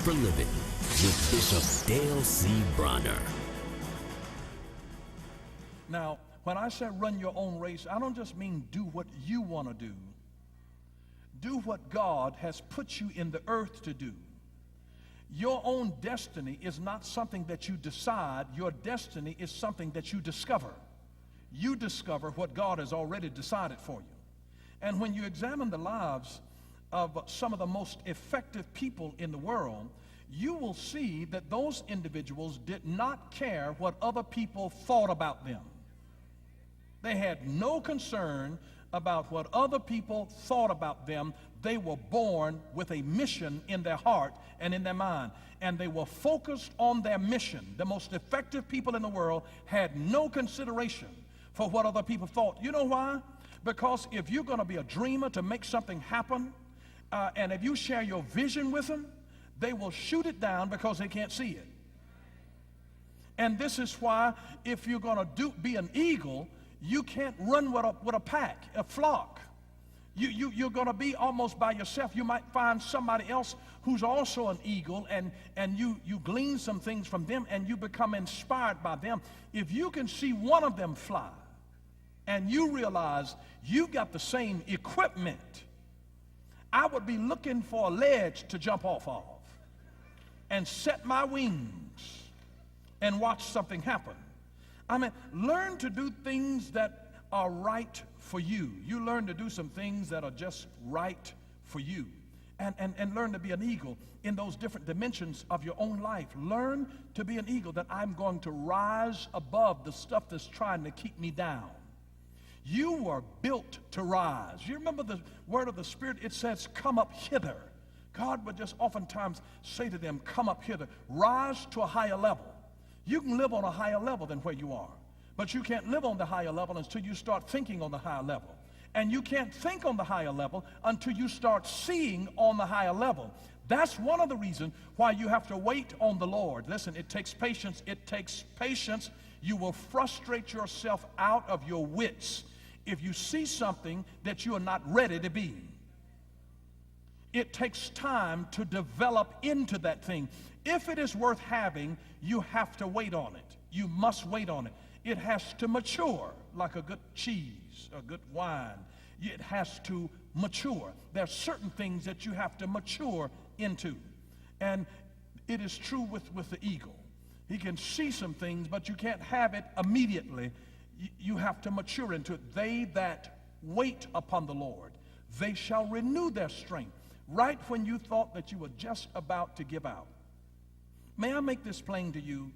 for Living with Bishop Dale C. Bronner. Now, when I say run your own race, I don't just mean do what you want to do. Do what God has put you in the earth to do. Your own destiny is not something that you decide. Your destiny is something that you discover. You discover what God has already decided for you. And when you examine the lives of some of the most effective people in the world, you will see that those individuals did not care what other people thought about them. They had no concern about what other people thought about them. They were born with a mission in their heart and in their mind, and they were focused on their mission. The most effective people in the world had no consideration for what other people thought. You know why? Because if you're going to be a dreamer to make something happen, and if you share your vision with them, they will shoot it down because they can't see it. And this is why if you're going to be an eagle, you can't run with a pack, a flock. You're going to be almost by yourself. You might find somebody else who's also an eagle, and you glean some things from them, and you become inspired by them. If you can see one of them fly, and you realize you've got the same equipment, I would be looking for a ledge to jump off of and set my wings and watch something happen. I mean, learn to do things that are right for you. You learn to do some things that are just right for you. And learn to be an eagle in those different dimensions of your own life. Learn to be an eagle, that I'm going to rise above the stuff that's trying to keep me down. You were built to rise. You remember the word of the Spirit? It says, come up hither. God would just oftentimes say to them, come up hither. Rise to a higher level. You can live on a higher level than where you are. But you can't live on the higher level until you start thinking on the higher level. And you can't think on the higher level until you start seeing on the higher level. That's one of the reasons why you have to wait on the Lord. Listen, it takes patience. It takes patience. You will frustrate yourself out of your wits if you see something that you are not ready to be. It takes time to develop into that thing. If it is worth having, you have to wait on it. You must wait on it. It has to mature like a good cheese, a good wine. It has to mature. There are certain things that you have to mature into. And it is true with the eagle. He can see some things, but you can't have it immediately. You have to mature into it. They that wait upon the Lord, they shall renew their strength. Right when you thought that you were just about to give out. May I make this plain to you?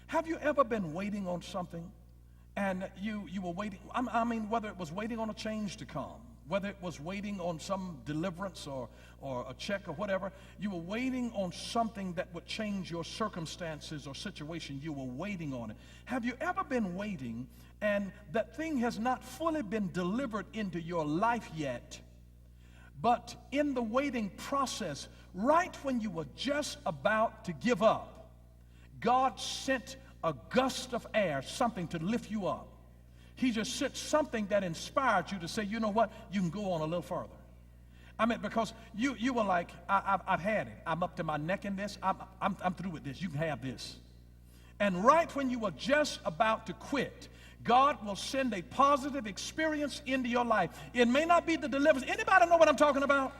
Have you ever been waiting on something, and you were waiting, I mean, whether it was waiting on a change to come, whether it was waiting on some deliverance or a check or whatever, you were waiting on something that would change your circumstances or situation. You were waiting on it. Have you ever been waiting, and that thing has not fully been delivered into your life yet, but in the waiting process, right when you were just about to give up, God sent a gust of air, something to lift you up. He just sent something that inspired you to say, you know what, you can go on a little further. I mean, because you were like, I've had it. I'm up to my neck in this. I'm through with this. You can have this. And right when you were just about to quit, God will send a positive experience into your life. It may not be the deliverance. Anybody know what I'm talking about?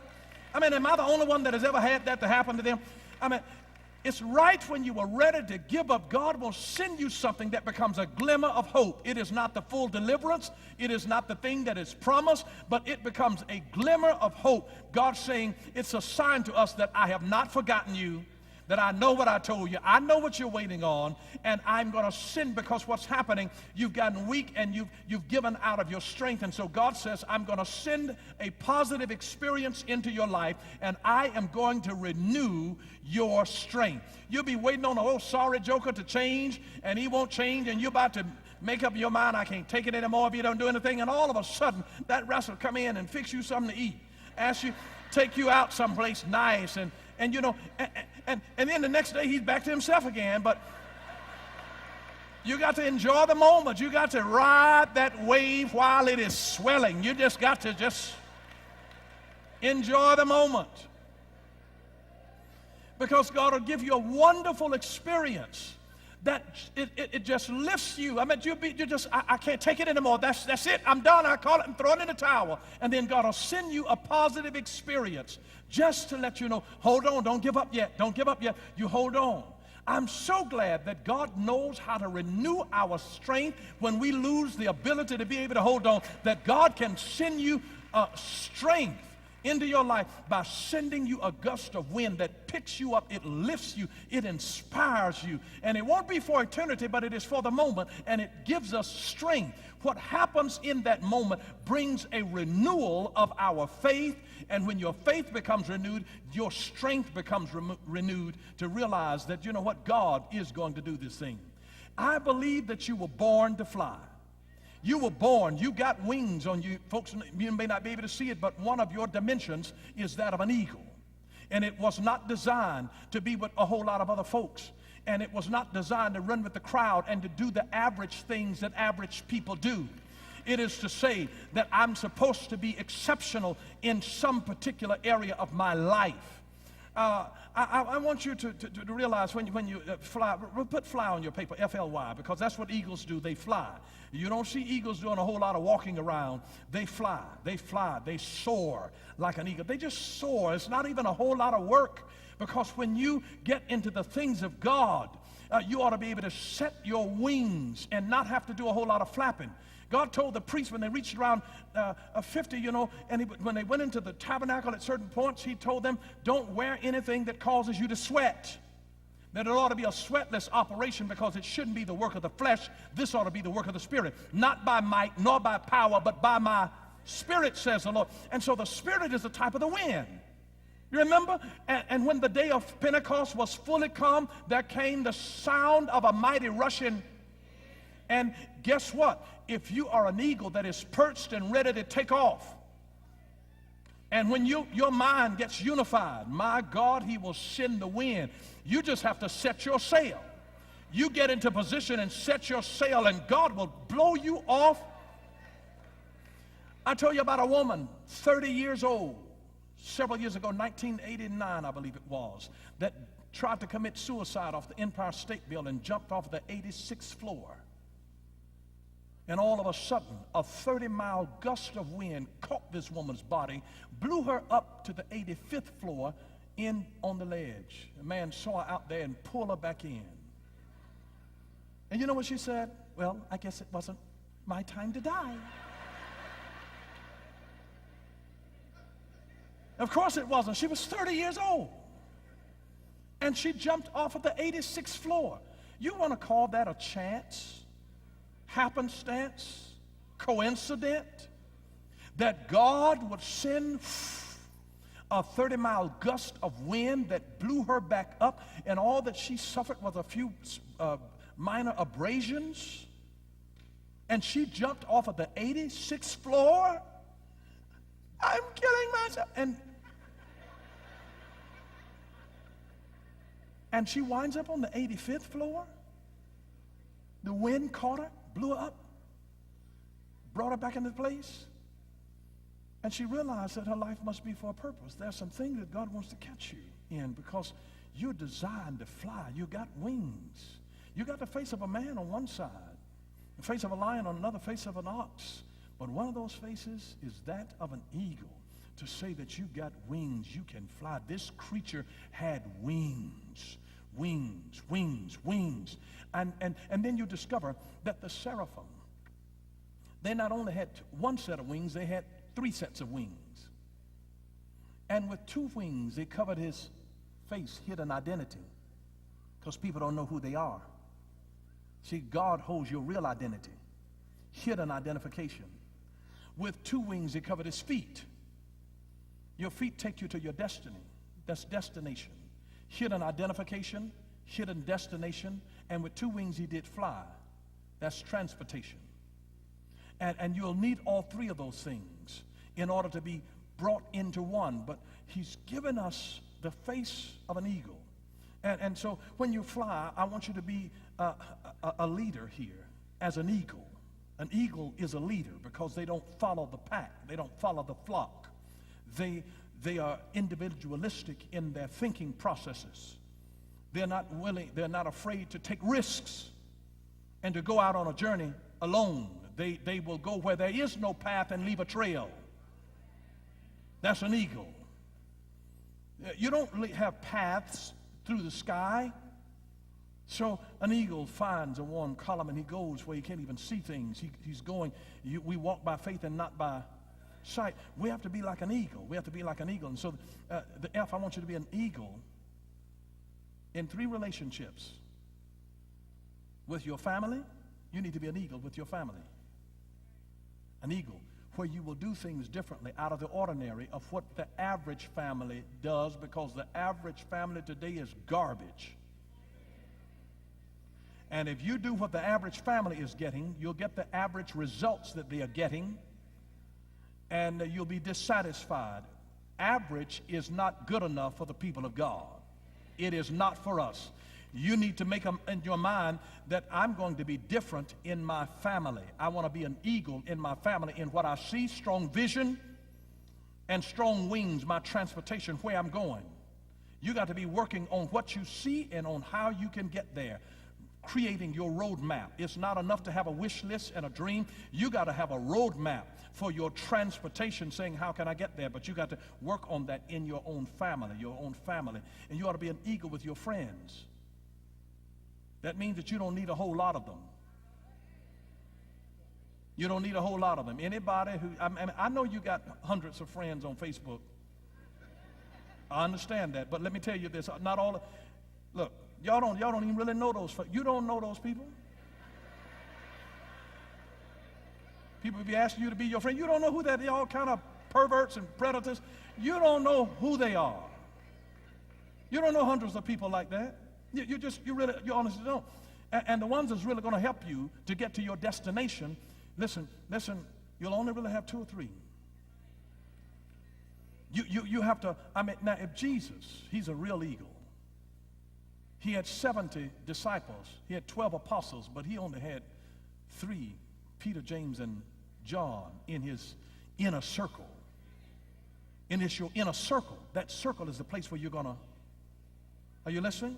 I mean, am I the only one that has ever had that to happen to them? I mean, it's right when you were ready to give up, God will send you something that becomes a glimmer of hope. It is not the full deliverance. It is not the thing that is promised, but it becomes a glimmer of hope. God saying, it's a sign to us that I have not forgotten you, that I know what I told you. I know what you're waiting on, and I'm going to send, because what's happening, you've gotten weak and you've given out of your strength. And so God says, I'm going to send a positive experience into your life, and I am going to renew your strength. You'll be waiting on a old sorry joker to change, and he won't change, and you're about to make up your mind, I can't take it anymore if you don't do anything, and all of a sudden, that wrestler come in and fix you something to eat, ask you, take you out someplace nice, and you know, and then the next day he's back to himself again. But you got to enjoy the moment. You got to ride that wave while it is swelling. You just got to just enjoy the moment. Because God will give you a wonderful experience that it just lifts you. I mean, you just, I can't take it anymore. That's it. I'm done. I call it and throw it in the towel. And then God will send you a positive experience just to let you know, hold on, don't give up yet. Don't give up yet. You hold on. I'm so glad that God knows how to renew our strength when we lose the ability to be able to hold on, that God can send you strength into your life by sending you a gust of wind that picks you up, it lifts you, it inspires you. And it won't be for eternity, but it is for the moment, and it gives us strength. What happens in that moment brings a renewal of our faith, and when your faith becomes renewed, your strength becomes renewed to realize that, you know what, God is going to do this thing. I believe that you were born to fly. You were born, you got wings on you. Folks, you may not be able to see it, but one of your dimensions is that of an eagle. And it was not designed to be with a whole lot of other folks. And it was not designed to run with the crowd and to do the average things that average people do. It is to say that I'm supposed to be exceptional in some particular area of my life. I want you to realize when you fly, put fly on your paper, F-L-Y, because that's what eagles do. They fly. You don't see eagles doing a whole lot of walking around. They fly, they soar like an eagle. They just soar. It's not even a whole lot of work, because when you get into the things of God, you ought to be able to set your wings and not have to do a whole lot of flapping. God told the priests when they reached around 50, you know, and when they went into the tabernacle at certain points, he told them, don't wear anything that causes you to sweat. That it ought to be a sweatless operation, because it shouldn't be the work of the flesh. This ought to be the work of the Spirit. Not by might nor by power, but by my Spirit, says the Lord. And so the Spirit is the type of the wind. You remember? And when the day of Pentecost was fully come, there came the sound of a mighty rushing. And guess what? If you are an eagle that is perched and ready to take off, and when your mind gets unified, my God, he will send the wind. You just have to set your sail. You get into position and set your sail, and God will blow you off. I told you about a woman, 30 years old, several years ago, 1989, I believe it was, that tried to commit suicide off the Empire State Building, jumped off the 86th floor. And all of a sudden, a 30-mile gust of wind caught this woman's body, blew her up to the 85th floor in on the ledge. A man saw her out there and pulled her back in. And you know what she said? Well, I guess it wasn't my time to die. Of course it wasn't. She was 30 years old. And she jumped off of the 86th floor. You want to call that a chance? Happenstance, coincident, that God would send a 30-mile gust of wind that blew her back up, and all that she suffered was a few minor abrasions, and she jumped off of the 86th floor? I'm killing myself. And she winds up on the 85th floor. The wind caught her, blew her up, brought her back into place, and she realized that her life must be for a purpose. There's some things that God wants to catch you in, because you're designed to fly. You got wings. You got the face of a man on one side, the face of a lion on another, face of an ox. But one of those faces is that of an eagle. To say that you got wings, you can fly. This creature had wings. Wings, wings, wings. And then you discover that the seraphim, they not only had one set of wings, they had 3 sets of wings. And with 2 wings, they covered his face, hid an identity, because people don't know who they are. See, God holds your real identity, hid an identification. With 2 wings, they covered his feet. Your feet take you to your destiny. That's destination. Hidden identification, hidden destination, and with 2 wings he did fly. That's transportation. And you'll need all 3 of those things in order to be brought into one. But he's given us the face of an eagle. And so when you fly, I want you to be a leader here as an eagle. An eagle is a leader because they don't follow the pack. They don't follow the flock. They are individualistic in their thinking processes. They're not afraid to take risks and to go out on a journey alone. They will go where there is no path and leave a trail. That's an eagle. You don't really have paths through the sky. So an eagle finds a warm column and he goes where he can't even see things. He's going, we walk by faith and not by sight. We have to be like an eagle. We have to be like an eagle. And so the F, I want you to be an eagle in 3 relationships. With your family, you need to be an eagle with your family. An eagle, where you will do things differently out of the ordinary of what the average family does, because the average family today is garbage. And if you do what the average family is getting, you'll get the average results that they are getting, and you'll be dissatisfied. Average is not good enough for the people of God. It is not for us. You need to make up in your mind that I'm going to be different in my family. I want to be an eagle in my family in what I see, strong vision and strong wings, my transportation, where I'm going. You got to be working on what you see and on how you can get there. Creating your roadmap. It's not enough to have a wish list and a dream. You got to have a roadmap for your transportation, saying, how can I get there? But you got to work on that in your own family, And you ought to be an eagle with your friends. That means that you don't need a whole lot of them. You don't need a whole lot of them. Anybody who, I know you got hundreds of friends on Facebook. I understand that, but let me tell you this, not all, look, y'all don't even really know those, you don't know those people. People be asking you to be your friend, you don't know who that, all kind of perverts and predators, you don't know who they are. You don't know hundreds of people like that. You honestly don't. And the ones that's really going to help you to get to your destination, listen, you'll only really have 2 or 3. You have to, now if Jesus, he's a real eagle. He had 70 disciples. He had 12 apostles, but he only had 3, Peter, James, and John, in his inner circle. And it's your inner circle. That circle is the place where you're going to, are you listening?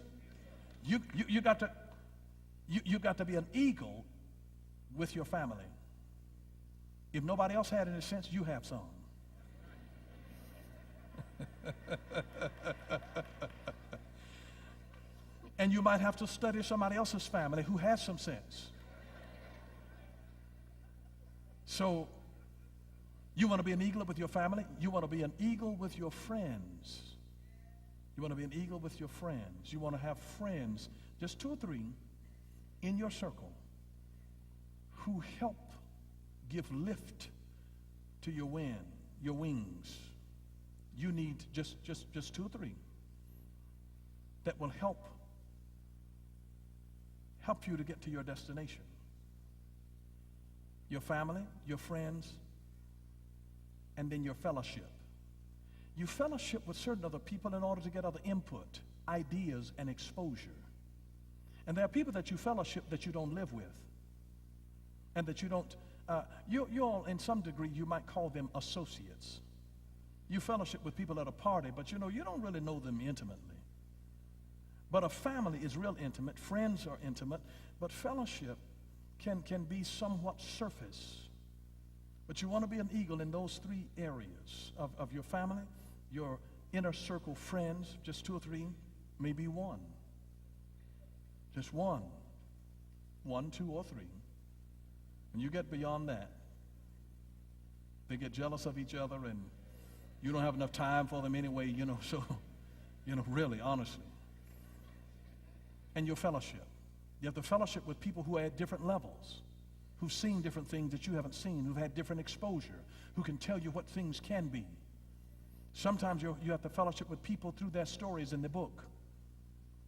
You got to be an eagle with your family. If nobody else had any sense, you have some. And you might have to study somebody else's family who has some sense. So, you want to be an eagle with your family? You want to be an eagle with your friends. You want to be an eagle with your friends. You want to have friends, just 2 or 3, in your circle who help give lift to your wings. You need just 2 or 3 that will help you to get to your destination. Your family, your friends, and then your fellowship. You fellowship with certain other people in order to get other input, ideas, and exposure. And there are people that you fellowship that you don't live with, and that you don't, you all, in some degree, you might call them associates. You fellowship with people at a party, but you don't really know them intimately. But a family is real intimate, friends are intimate, but fellowship can be somewhat surface. But you want to be an eagle in those 3 areas of your family, your inner circle friends, just 2 or 3, maybe 1. Just 1. 1, 2, or 3. When you get beyond that, they get jealous of each other and you don't have enough time for them anyway, so, really, honestly. And your fellowship. You have to fellowship with people who are at different levels, who've seen different things that you haven't seen, who've had different exposure, who can tell you what things can be. Sometimes you have to fellowship with people through their stories in the book.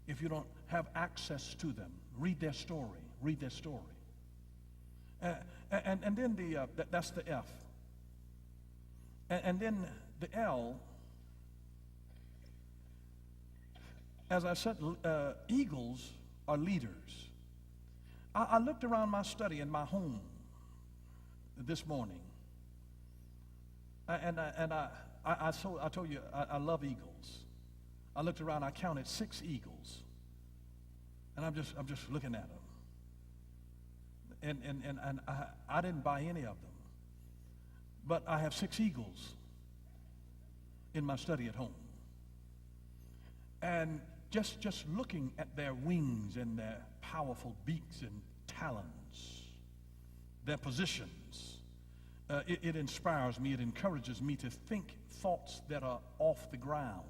If you don't have access to them, read their story. And then that's the F. And then the L, as I said, eagles are leaders. I looked around my study in my home this morning, and I told you I love eagles. I looked around, I counted 6 eagles. And I'm just looking at them. And I didn't buy any of them. But I have 6 eagles in my study at home. And just looking at their wings and their powerful beaks and talons, their positions, it inspires me, it encourages me to think thoughts that are off the ground.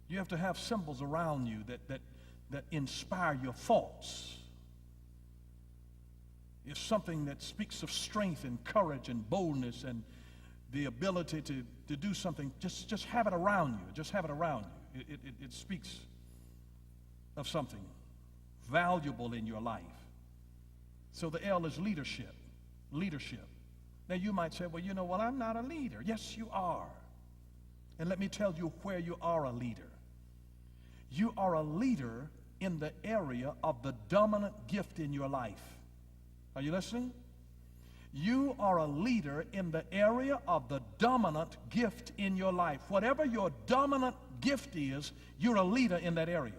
You have to have symbols around you that inspire your thoughts. It's something that speaks of strength and courage and boldness and the ability to do something. Just have it around you. Just have it around you. It speaks of something valuable in your life. So the L is leadership. Leadership. Now you might say, well, I'm not a leader. Yes, you are. And let me tell you where you are a leader. You are a leader in the area of the dominant gift in your life. Are you listening? You are a leader in the area of the dominant gift in your life. Whatever your dominant gift is, you're a leader in that area.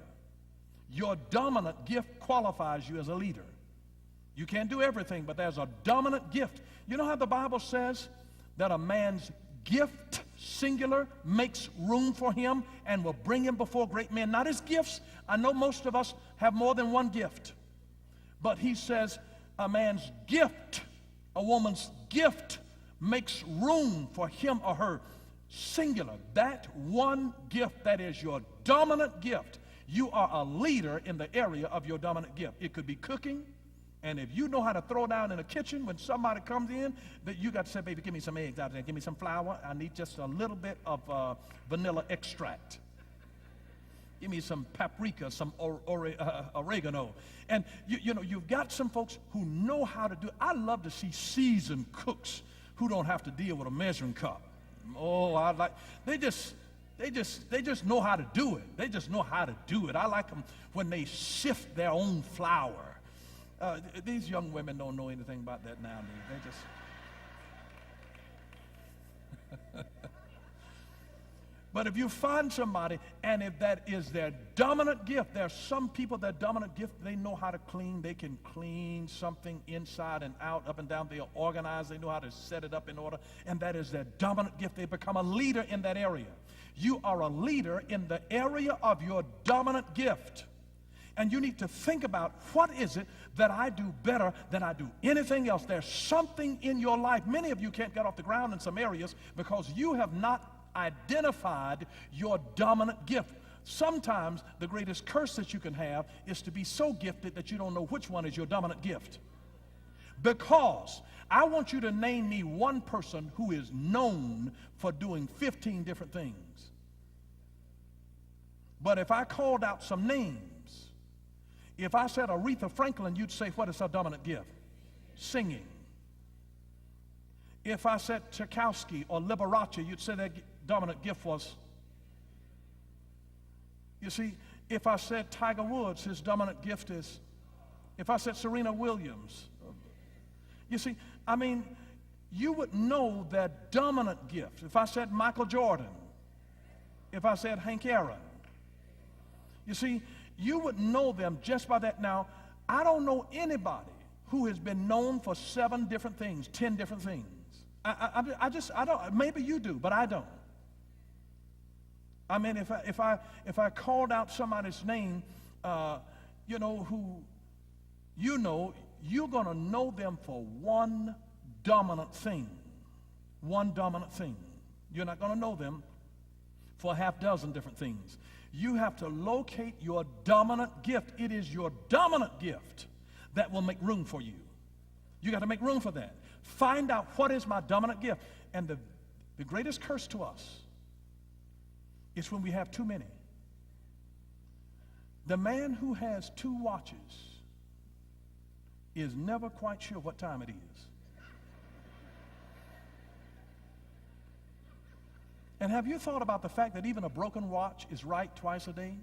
Your dominant gift qualifies you as a leader. You can't do everything, but there's a dominant gift. You know how the Bible says that a man's gift, singular, makes room for him and will bring him before great men? Not his gifts. I know most of us have more than one gift. But he says a man's gift, a woman's gift, makes room for him or her, singular. That one gift, that is your dominant gift. You are a leader in the area of your dominant gift. It could be cooking. And if you know how to throw down in the kitchen when somebody comes in, that you got to say, baby, give me some eggs out there. Give me some flour. I need just a little bit of vanilla extract. Give me some paprika, some oregano. And you've got some folks who know how to do it. I love to see seasoned cooks who don't have to deal with a measuring cup. Oh, they just know how to do it. They just know how to do it. I like them when they sift their own flour. These young women don't know anything about that nowadays. They just... But if you find somebody, and if that is their dominant gift, there are some people, their dominant gift, they know how to clean. They can clean something inside and out, up and down. They are organized. They know how to set it up in order. And that is their dominant gift. They become a leader in that area. You are a leader in the area of your dominant gift. And you need to think about, what is it that I do better than I do anything else? There's something in your life. Many of you can't get off the ground in some areas because you have not identified your dominant gift. Sometimes the greatest curse that you can have is to be so gifted that you don't know which one is your dominant gift. Because I want you to name me one person who is known for doing 15 different things. But if I called out some names, if I said Aretha Franklin, you'd say, what is her dominant gift? Singing. If I said Tchaikovsky or Liberace, you'd say their dominant gift was... You see, if I said Tiger Woods, his dominant gift is... If I said Serena Williams... You see, I mean, you would know their dominant gift. If I said Michael Jordan, if I said Hank Aaron, you see, you would know them just by that. Now, I don't know anybody who has been known for 7 different things, 10 different things. I don't, maybe you do, but I don't. I mean, if I called out somebody's name, who you're going to know them for one dominant thing. One dominant thing. You're not going to know them for 6 different things. You have to locate your dominant gift. It is your dominant gift that will make room for you. You got to make room for that. Find out, what is my dominant gift? And the greatest curse to us is when we have too many. The man who has 2 watches is never quite sure what time it is. And have you thought about the fact that even a broken watch is right twice a day?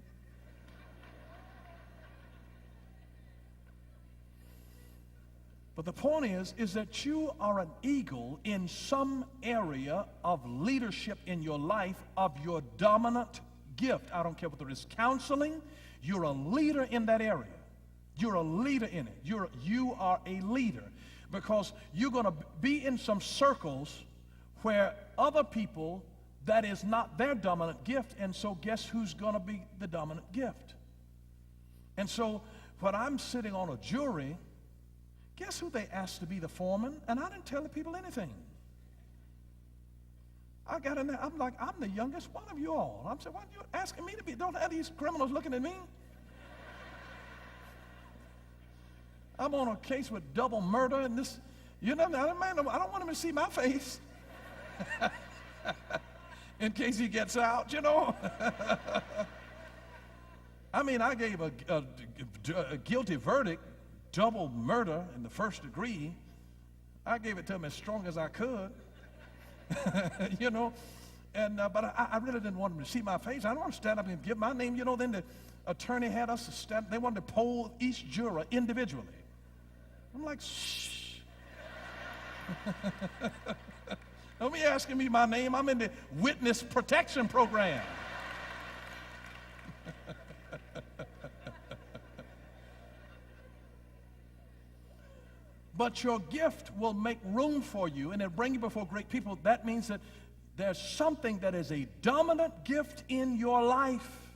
But the point is that you are an eagle in some area of leadership in your life of your dominant gift. I don't care whether it's counseling. You're a leader in that area. You're a leader in it. You are a leader because you're going to be in some circles where other people, that is not their dominant gift, and so guess who's going to be the dominant gift? And so when I'm sitting on a jury, guess who they asked to be the foreman? And I didn't tell the people anything. I got in there, I'm like, I'm the youngest one of you all. I'm saying, what are you asking me to be? Don't have these criminals looking at me. I'm on a case with double murder and this, I don't want him to see my face. In case he gets out, I mean, I gave a guilty verdict, double murder in the first degree. I gave it to him as strong as I could, but I really didn't want him to see my face. I don't want to stand up and give my name. Then the attorney had us to stand. They wanted to poll each juror individually. I'm like, shh. Don't be asking me my name. I'm in the witness protection program. But your gift will make room for you, and it'll bring you before great people. That means that there's something that is a dominant gift in your life.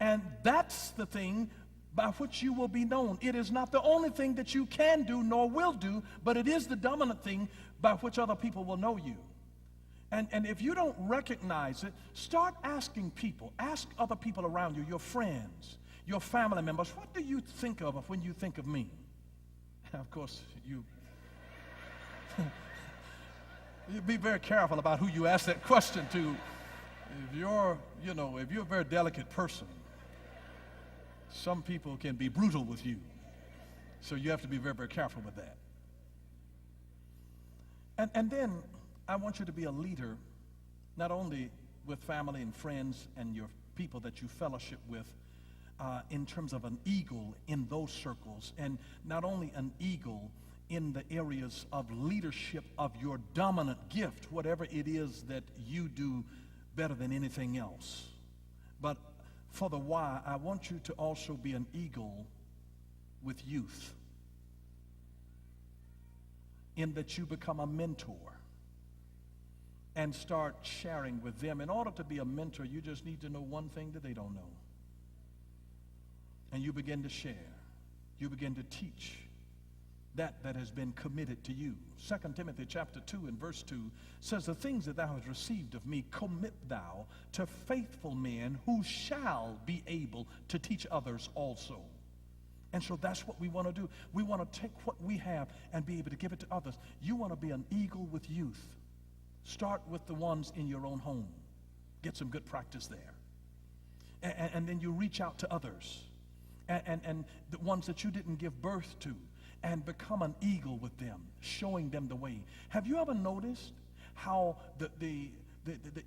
And that's the thing by which you will be known. It is not the only thing that you can do nor will do, but it is the dominant thing by which other people will know you. And if you don't recognize it, start asking people. Ask other people around you, your friends, your family members, what do you think of when you think of me? Of course, you be very careful about who you ask that question to. If you're a very delicate person, some people can be brutal with you. So you have to be very, very careful with that. And then I want you to be a leader, not only with family and friends and your people that you fellowship with, in terms of an eagle in those circles, and not only an eagle in the areas of leadership of your dominant gift, whatever it is that you do better than anything else. But for the why, I want you to also be an eagle with youth, in that you become a mentor and start sharing with them. In order to be a mentor, you just need to know one thing that they don't know. And you begin to share. You begin to teach that has been committed to you. 2 Timothy chapter 2 and verse 2 says, the things that thou hast received of me commit thou to faithful men who shall be able to teach others also. And so that's what we want to do. We want to take what we have and be able to give it to others. You want to be an eagle with youth. Start with the ones in your own home. Get some good practice there. And then you reach out to others. And the ones that you didn't give birth to, and become an eagle with them, showing them the way. Have you ever noticed how the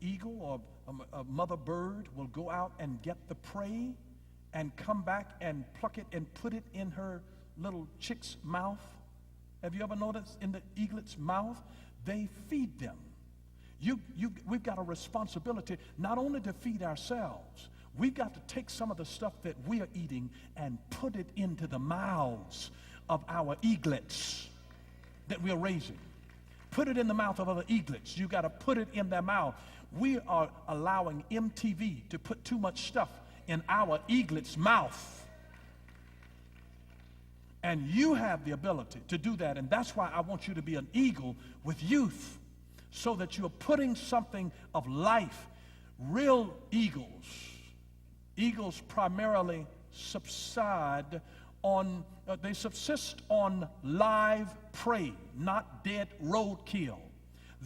eagle or a mother bird will go out and get the prey and come back and pluck it and put it in her little chick's mouth? Have you ever noticed in the eaglet's mouth? They feed them. We've got a responsibility not only to feed ourselves. We've got to take some of the stuff that we are eating and put it into the mouths of our eaglets that we're raising. Put it in the mouth of other eaglets. You got to put it in their mouth. We are allowing MTV to put too much stuff in our eaglet's mouth. And you have the ability to do that, and that's why I want you to be an eagle with youth, so that you're putting something of life. Real eagles primarily they subsist on live prey, not dead roadkill.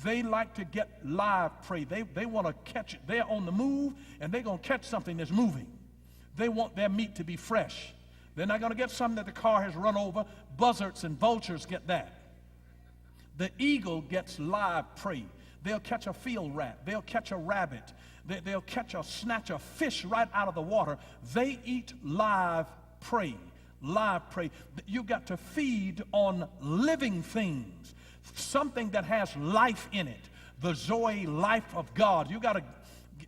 They like to get live prey. They want to catch it. They're on the move, and they're going to catch something that's moving. They want their meat to be fresh. They're not going to get something that the car has run over. Buzzards and vultures get that. The eagle gets live prey. They'll catch a field rat. They'll catch a rabbit. They'll snatch a fish right out of the water. They eat live prey, live prey. You got to feed on living things, something that has life in it, the Zoe life of God. You got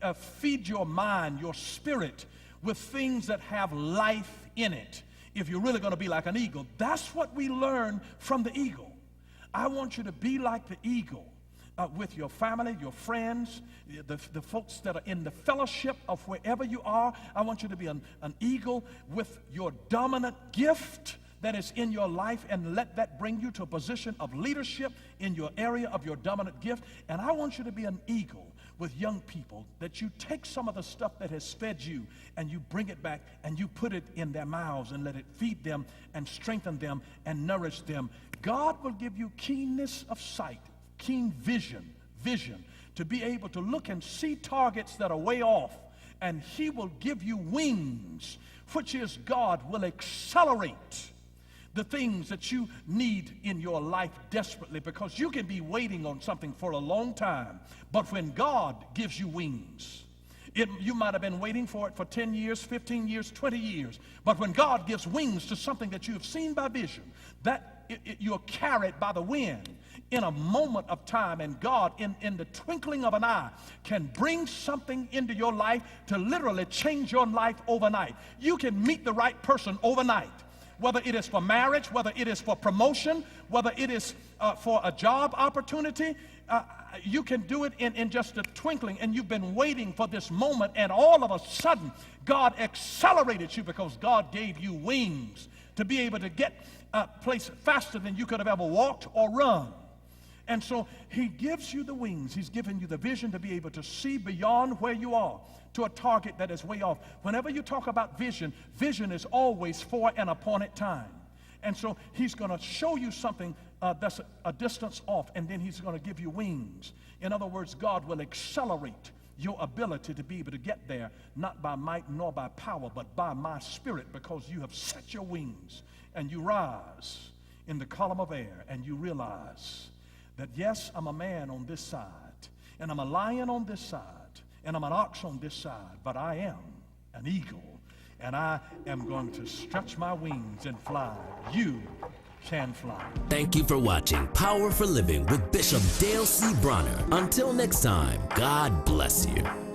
to feed your mind, your spirit, with things that have life in it if you're really going to be like an eagle. That's what we learn from the eagle. I want you to be like the eagle. With your family, your friends, the folks that are in the fellowship of wherever you are. I want you to be an eagle with your dominant gift that is in your life, and let that bring you to a position of leadership in your area of your dominant gift. And I want you to be an eagle with young people, that you take some of the stuff that has fed you and you bring it back and you put it in their mouths and let it feed them and strengthen them and nourish them. God will give you keenness of sight, keen vision to be able to look and see targets that are way off, and he will give you wings, which is God will accelerate the things that you need in your life desperately, because you can be waiting on something for a long time, but when God gives you wings, you might have been waiting for it for 10 years, 15 years, 20 years, but when God gives wings to something that you have seen by vision, that you're carried by the wind in a moment of time, and God in the twinkling of an eye can bring something into your life to literally change your life overnight. You can meet the right person overnight, whether it is for marriage, whether it is for promotion, whether it is for a job opportunity. You can do it in just a twinkling, and you've been waiting for this moment, and all of a sudden God accelerated you because God gave you wings to be able to get place faster than you could have ever walked or run. And so he gives you the wings. He's given you the vision to be able to see beyond where you are to a target that is way off. Whenever you talk about vision, vision is always for an appointed time. And so he's going to show you something that's a distance off, and then he's going to give you wings. In other words, God will accelerate your ability to be able to get there, not by might nor by power, but by my spirit, because you have set your wings and you rise in the column of air, and you realize that yes, I'm a man on this side, and I'm a lion on this side, and I'm an ox on this side, but I am an eagle, and I am going to stretch my wings and fly. You can fly. Thank you for watching Power for Living with Bishop Dale C. Bronner. Until next time, God bless you.